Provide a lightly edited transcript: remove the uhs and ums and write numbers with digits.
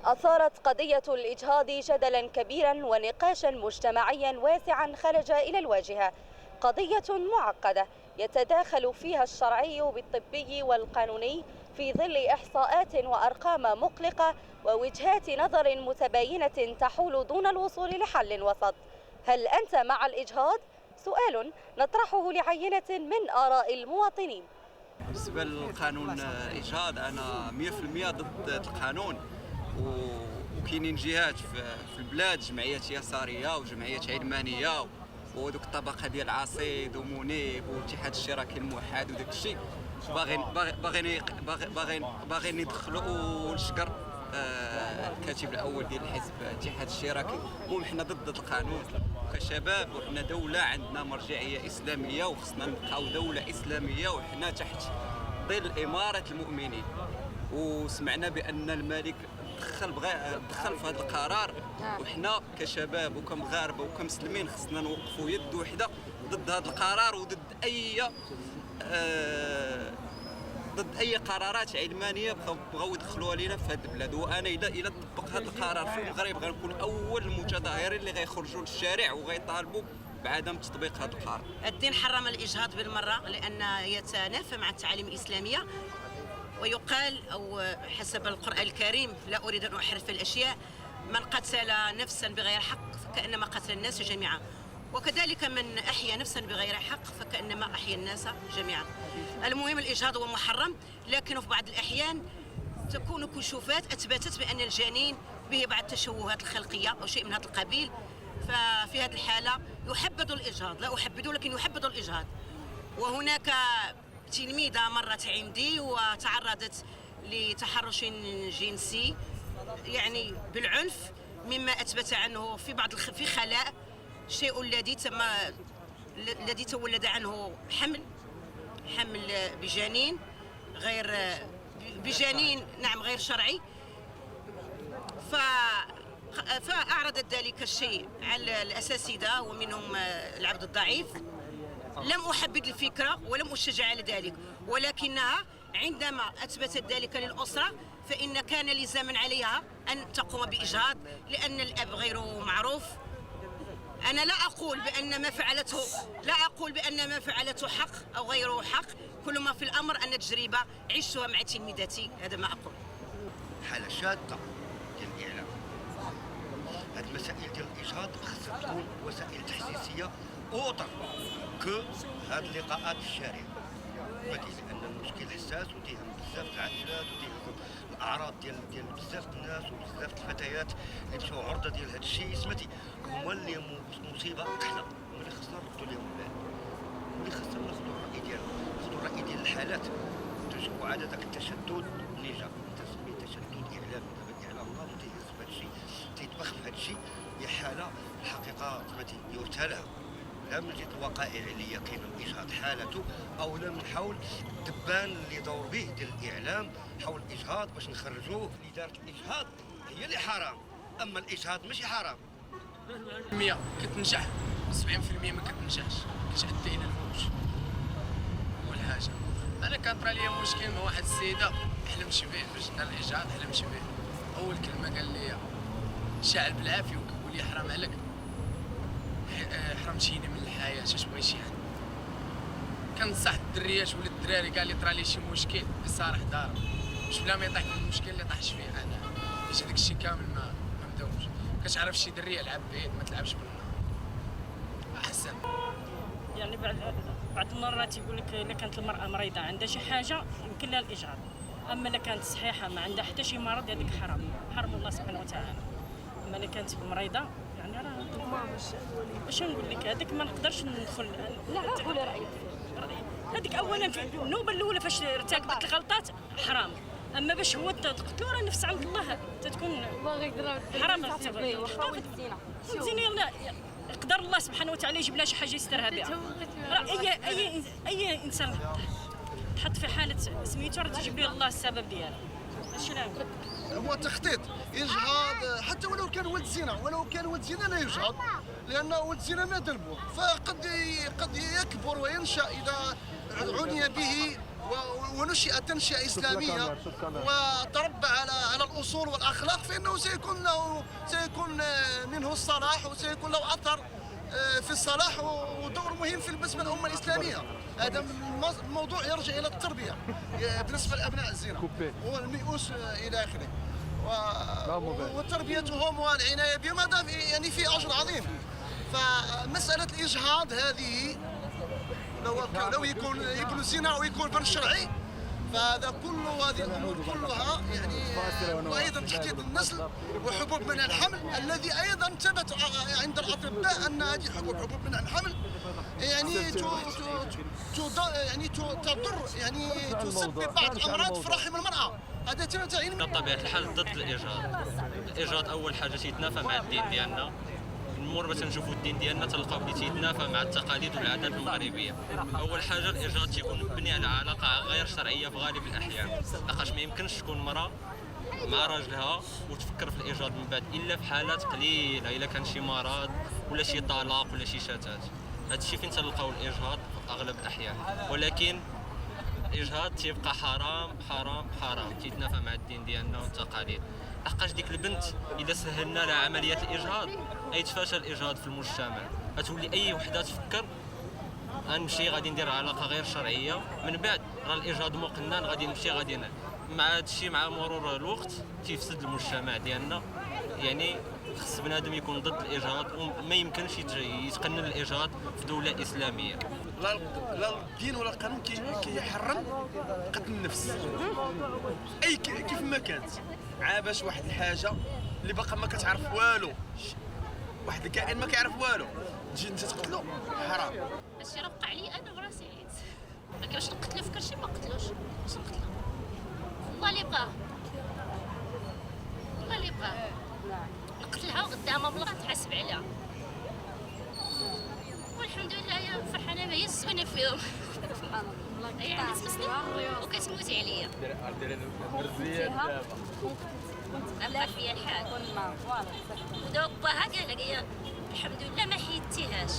أثارت قضية الإجهاض جدلا كبيرا ونقاشا مجتمعيا واسعا خرج إلى الواجهة. قضية معقدة يتداخل فيها الشرعي بالطبي والقانوني في ظل إحصاءات وأرقام مقلقة ووجهات نظر متباينة تحول دون الوصول لحل وسط. هل أنت مع الإجهاض؟ سؤال نطرحه لعينة من آراء المواطنين. بالنسبة للقانون الإجهاض أنا 100% ضد القانون، وكاينين جهات في البلاد جمعيات يسارية وجمعيات علمانية ودوك الطبقة ديال عصيد ومنيب والاتحاد الاشتراكي الموحد وداك الشيء باغيين يدخلوا الشقر الكاتب الاول ديال الحزب الاتحاد الاشتراكي. المهم حنا ضد القانون كشباب، وحنا دولة عندنا مرجعية إسلامية وخصنا نبقاو دولة إسلامية وحنا تحت ظل إمارة المؤمنين. وسمعنا بأن الملك دخل في هذا القرار، وحنا كشباب وكمغاربة وكمسلمين خصنا نوقفوا يد وحدة ضد هذا القرار وضد أي قرارات علمانيه بغاو يدخلوها لينا في هذه البلاد. وانا اذا طبق هذا القرار في المغرب غنكون اول المتظاهرين اللي غيخرجوا للشارع وغيطالبوا بعدم تطبيق هذا القرار. الدين حرم الإجهاض بالمرة لأن يتنافى مع التعاليم الإسلامية، ويقال أو حسب القرآن الكريم لا أريد أن أحرف الأشياء: من قتل نفسا بغير حق فكأنما قتل الناس جميعا، وكذلك من أحيا نفسا بغير حق فكأنما أحيا الناس جميعا. المهم الإجهاض هو محرم، لكن في بعض الأحيان تكون كشوفات أثبتت بأن الجنين به بعض التشوهات الخلقية أو شيء من هذا القبيل، ففي هذه الحالة يحبذ الإجهاض، لا أحبذ لكن يحبذ الإجهاض. وهناك تلميذة مرت عندي وتعرضت لتحرش جنسي يعني بالعنف، مما أثبت عنه في بعض في خلاء الشيء الذي تولد عنه حمل بجنين غير شرعي. فأعرضت ذلك الشيء على الأساتذة ومنهم العبد الضعيف. لم أحبذ الفكرة ولم أشجع على ذلك، ولكنها عندما أثبتت ذلك للأسرة فإن كان لزاما عليها أن تقوم بإجهاض، لأن الأب غير معروف. أنا لا أقول بأن ما فعلته حق أو غير حق، كل ما في الأمر أن تجربة عشتها مع تلميذتي، هذا ما أقول. حالة شاذة ديال الإعلام. هاد المسائل ديال الإجهاض خصها تكون وسائل تحسيسية أوطر هاد اللقاءات في الشارع، لأن المشكل حساس وتيهم بزاف العائلات وتيهم الأعراض ديال بزاف الناس وبزاف الفتيات اللي مشاو عرضة ديال هاد الشيء. سمعتي هما اللي مصيبة كحلة، هما اللي خصنا نردوا لهم البال، هما اللي خصنا ناخذوا الرأي ديالهم، ناخذوا الرأي ديال الحالات. وعاد داك التشدد اللي جا تسميه تشدد إعلامي، دابا الإعلام الله تيهز في هاد الشيء، تيتبخ في هاد الشيء. هي حالة الحقيقة سمعتي يرثى لها، لا من جهة الوقائع اللي هي كاينه الإجهاض حالته، أو لا من حول الدبان اللي دور به ديال الإعلام حول الإجهاض باش نخرجوه. اللي دارت الإجهاض هي اللي حرام، أما الإجهاض ماشي حرام. 100 كتنجح، 70% ما كتنجحش، كتعدي إلى الموت. أول حاجة أنا كانطرا ليا مشكل مع واحد السيدة حلمت به باش دار الإجهاض، حلمت به. أول كلمة قال لي شاعل بالعافية وكيقول لي حرام عليك، حرمتيني من الحياة، اش بغيتي يعني. كنصح الدريات ولا الدراري قال لي طرا لي شي مشكل بصراحة دار باش بلا ما يطيح في المشكل اللي طاحش فيه انا، باش هذاك الشيء كامل ما مداومش. كتعرف شي دري العب بعيد ما تلعبش بالنار احسن. يعني بعض المرات يقول لك الا كانت المرأة مريضة عندها شي حاجة يمكن لها الإجهاض، اما الا كانت صحيحة ما عندها حتى شي مرض هذيك حرم الله سبحانه وتعالى. اما الا كانت مريضة يعني راه واش نقول لك، هذيك ما نقدرش ندخل. لا قولي رايك. هذيك اولا في النوبه الاولى فاش ارتكبت الغلطات حرام، اما باش هو تقتلو راه نفس عند الله تتكون حرام. والزنا يلا قدر الله سبحانه وتعالى يجيب لها شي حاجه يسترها بها. اي انسان تحط في حاله سميتو راه تجيب ليه الله السبب ديالها. ماشي لا هو تخطيط إجهاض، حتى ولو كان ولد زنا لا يجهض، لأن ولد زنا ما ذنبه، فقد يكبر وينشأ إذا عني به ونشئ تنشئة إسلامية وتربى على الأصول والأخلاق، فإنه سيكون منه الصلاح، وسيكون له أثر في الصلاح ودور مهم في بالنسبة للأمة الإسلامية. هذا الموضوع يرجع إلى التربية بالنسبة لأبناء الزنا والمئوس إلى آخره، وتربيتهم والعناية بهم، هذا يعني في أجر عظيم. فمسألة الإجهاض هذه لو يكون الزنا أو يكون بر شرعي، فهذا هذه الامور كلها يعني، وايضا تحديد النسل وحبوب منع الحمل الذي ايضا ثبت عند الاطباء ان هذه حبوب منع الحمل يعني تضر، يعني تسبب بعض الامراض في رحم المراه. هذا تعني بطبيعه الحال ضد الاجهاض. الاجهاض اول حاجه تيتنافى مع الدين ديالنا، المور باش نشوفوا الدين ديالنا تلقاو بلي تيتنافى مع التقاليد والعادات المغربيه. اول حاجه الاجهاض تيكون مبني على علاقه غير شرعيه في غالب الاحيان، لقاش ما يمكنش تكون مراه مع راجلها وتفكر في الاجهاض من بعد الا في حالات قليله، الا كان شي مرض ولا شي طلاق ولا شي شتات. هذا الشيء فين تلقاو الاجهاض في اغلب الاحيان، ولكن الاجهاض تيبقى حرام حرام حرام، تيتنافى مع الدين ديالنا والتقاليد. لحقاش ديك البنت اذا سهلنا لها عمليه الاجهاض يتفاشى الاجهاض في المجتمع، غتولي اي وحده تفكر غنمشي غادي ندير علاقه غير شرعيه، من بعد راه الاجهاض مقنن غادي نمشي غادي مع هذا الشيء مع مرور الوقت تيفسد المجتمع ديالنا. يعني خص بنادم يكون ضد الاجهاض، وما يمكنش يتقنن الاجهاض في دوله اسلاميه. لا الدين ولا القانون كيحرم قتل النفس اي كيف ما كانت، باش واحد الحاجه اللي باقا ما كتعرف والو، واحد الكائن ما كيعرف والو تجي انت تقتلو، حرام. الشيء راه وقع لي انا وراسي عييت، لكن واش نقتلو في كلشي؟ ما قتلوش، واش نقتلو؟ الله اللي بغاه، الله اللي بغاه نقتلها وقدامها بالله تحاسب عليها، والحمد لله يا فرحانه ما هي الزوينه فيهم. سبحان الله يعني تمسلم وكتموتي عليا بقى فيا الحال، ودابا باها قال لك الحمد لله ما حيدتيهاش.